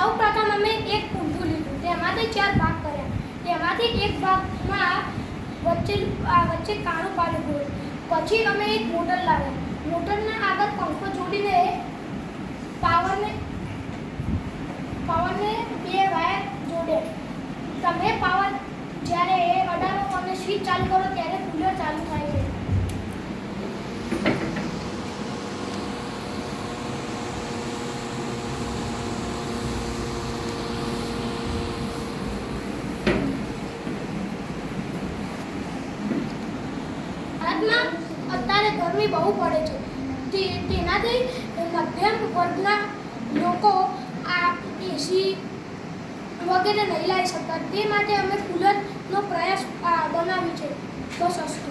સૌપ્રથમ અમે એક કુંડું લીધું, તેમાંથી 4 ભાગ કર્યા. તેમાંથી એક ભાગમાં વચ્ચે કાણું પાડ્યું ગયું. પછી અમે એક મોટર લાવ્યા. મોટરના આગળ પંખો જોડીને પાવરને 2 વાયર જોડ્યા. તમે પાવર જ્યારે અડાડો અને સ્વિચ ચાલુ કરો ત્યારે કુલર ચાલુ થાય છે. ભારતમાં અત્યારે ગરમી બહુ પડે છે. તેનાથી મધ્યમ વર્ગના લોકો આ એસી વગેરે નહીં લાવી શકતા. તે માટે અમે કુલરનો પ્રયાસ બનાવ્યો છે. બસ અસ્તુ.